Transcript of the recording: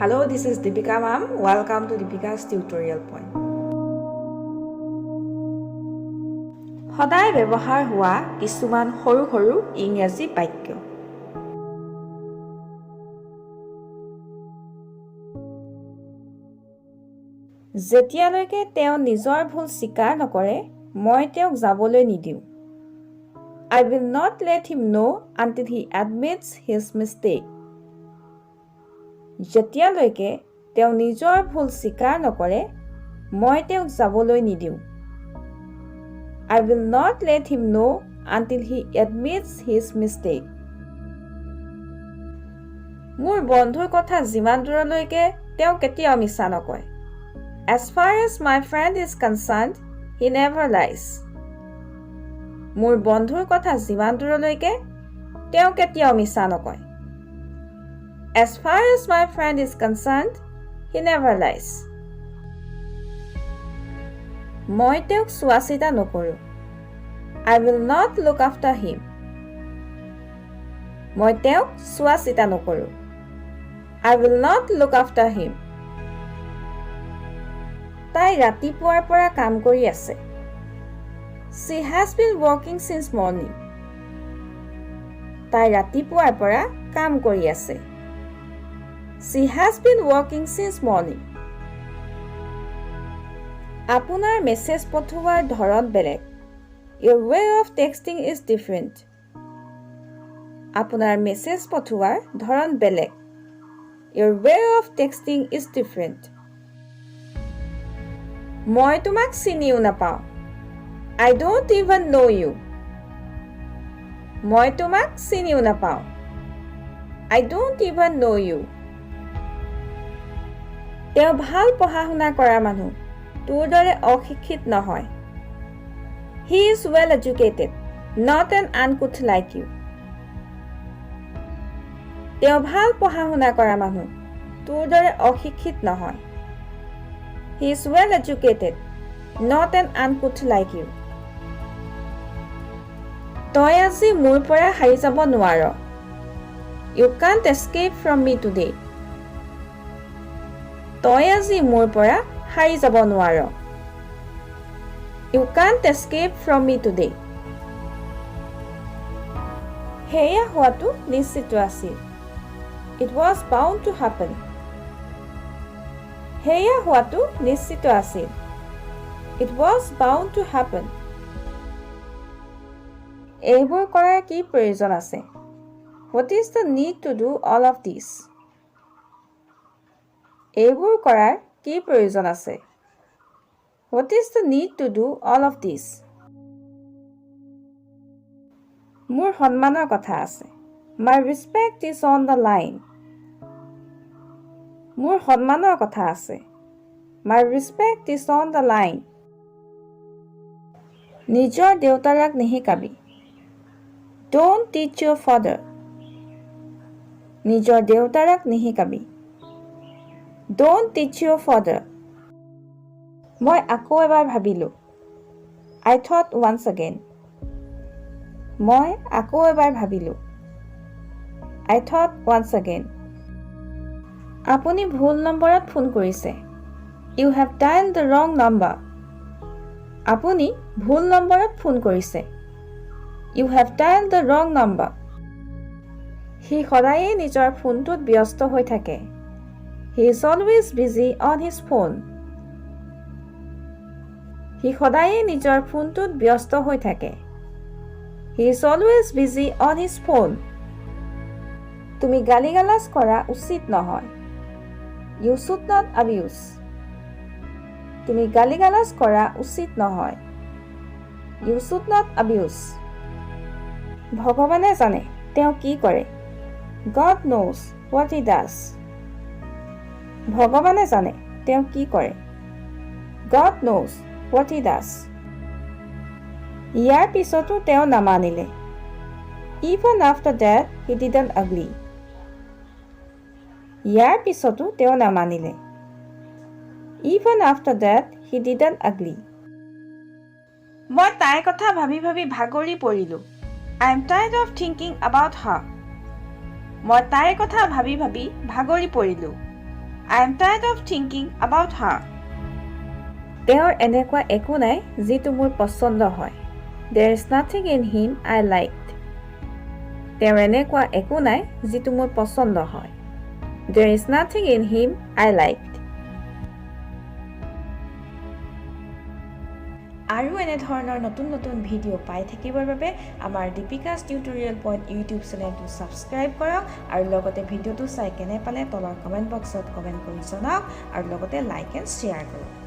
Hello, this is Deepika ma'am. Welcome to Deepika's tutorial point. সদায় ব্যৱহাৰ হোৱা কিছুমান সৰু সৰু ইংৰাজী বাক্য। যেতিয়ালৈকে তেওঁ নিজৰ ভুল স্বীকাৰ নকৰে, মই তেওঁক যাবলৈ নিদিওঁ। I will not let him know until he admits his mistake. যেতিয়ালৈকে তেওঁ নিজৰ ভুল স্বীকাৰ নকৰে, মই তেওঁক যাবলৈ নিদিওঁ। I will not let him know until he admits his mistake. মোৰ বন্ধুৰ কথা যিমান দূৰলৈকে তেওঁ কেতিয়াও মিছা নকয়। As far as my friend is concerned, he never lies. মোৰ বন্ধুৰ কথা যিমান দূৰলৈকে তেওঁ কেতিয়াও মিছা নকয়। As far as my friend is concerned, he never lies. মই তেওঁক চোৱা চিতা নকৰোঁ। I will not look after him. মই তেওঁক চোৱা চিতা নকৰোঁ। I will not look after him. তাই ৰাতিপুৱাৰ পৰা কাম কৰি আছে। She has been working since morning. তাই ৰাতিপুৱাৰ পৰা কাম কৰি আছে। She has been working since morning. আপোনাৰ মেছেজ পঠোৱাৰ ধৰণ বেলেগ। Your way of texting is different. আপোনাৰ মেছেজ পঠোৱাৰ ধৰণ বেলেগ। Your way of texting is different. মই তোমাক চিনিও নাপাওঁ। I don't even know you. মই তোমাক চিনিও নাপাওঁ। I don't even know you. তেওঁ ভাল পঢ়া শুনা কৰা মানুহ, তোৰ দৰে অশিক্ষিত নহয়। He is well educated, not an uncouth like you. তেওঁ ভাল পঢ়া শুনা কৰা মানুহ, তোৰ দৰে অশিক্ষিত নহয়। He is well educated, not an uncouth like you. তই আজি মোৰ পৰা হাৰি যাব নোৱাৰ। You can't escape from me today. তই আজি মোৰ পৰা হাৰি যাব নোৱাৰ। You can't escape from me today. সেয়া হোৱাটো নিশ্চিত আছিল। It was bound to happen. সেয়া হোৱাটো নিশ্চিত আছিল। It was bound to happen. এইবোৰ কৰাৰ কি প্ৰয়োজন আছে? What is the need to do all of this? এইবোৰ কৰাৰ কি প্ৰয়োজন আছে? What is the need to do all of this? মোৰ সন্মানৰ কথা আছে। My respect is on the line. মোৰ সন্মানৰ কথা আছে। My respect is on the line. নিজৰ দেউতাৰাক নিশিকাবি। Don't teach your father. নিজৰ দেউতাৰাক নিশিকাবি। Don't teach your father. মই আকৌ এবাৰ ভাবিলোঁ। I thought once again. মই আকৌ এবাৰ ভাবিলোঁ। I thought once again. আপুনি ভুল নম্বৰত ফোন কৰিছে। You have dialed the wrong number. আপুনি ভুল নম্বৰত ফোন কৰিছে। You have dialed the wrong number. সি সদায়ে নিজৰ ফোনটোত ব্যস্ত হৈ থাকে। He is always busy on his phone. সি সদায়ে নিজৰ ফোনটোত ব্যস্ত হৈ থাকে। He is always busy on his phone. তুমি গালিগালাজ কৰা উচিত নহয়। You should not abuse. তুমি গালিগালাজ কৰা উচিত নহয়। You should not abuse. ভগৱানে জানে তেওঁ কি কৰে। God knows what he does. ভগৱানে জানে তেওঁ কি কৰে। God knows what he does. ইয়াৰ পিছতো তেওঁ নামানিলে। Even after that, he didn't agree. ইয়াৰ পিছতো তেওঁ নামানিলে। Even after that, he didn't agree. মই তাইৰ কথা ভাবি ভাবি ভাগৰি পৰিলোঁ। I am tired of thinking about her. মই তাইৰ কথা ভাবি ভাবি ভাগৰি পৰিলোঁ। I am tired of thinking about her. তেওঁৰ এনেকুৱা একো নাই যিটো মোৰ পছন্দ হয়. There is nothing in him I liked. তেওঁৰ এনেকুৱা একো নাই যিটো মোৰ পছন্দ হয়. There is nothing in him I liked. আৰু এনে ধৰণৰ নতুন নতুন ভিডিঅ' পাই থাকিবৰ বাবে আমাৰ দীপিকাছ টিউটৰিয়েল পইণ্ট ইউটিউব চেনেলটো ছাবস্ক্ৰাইব কৰক আৰু লগতে ভিডিঅ'টো চাই কেনে পালে তলৰ কমেণ্ট বক্সত কমেণ্ট কৰি জনাওক আৰু লগতে লাইক এণ্ড শ্বেয়াৰ কৰক.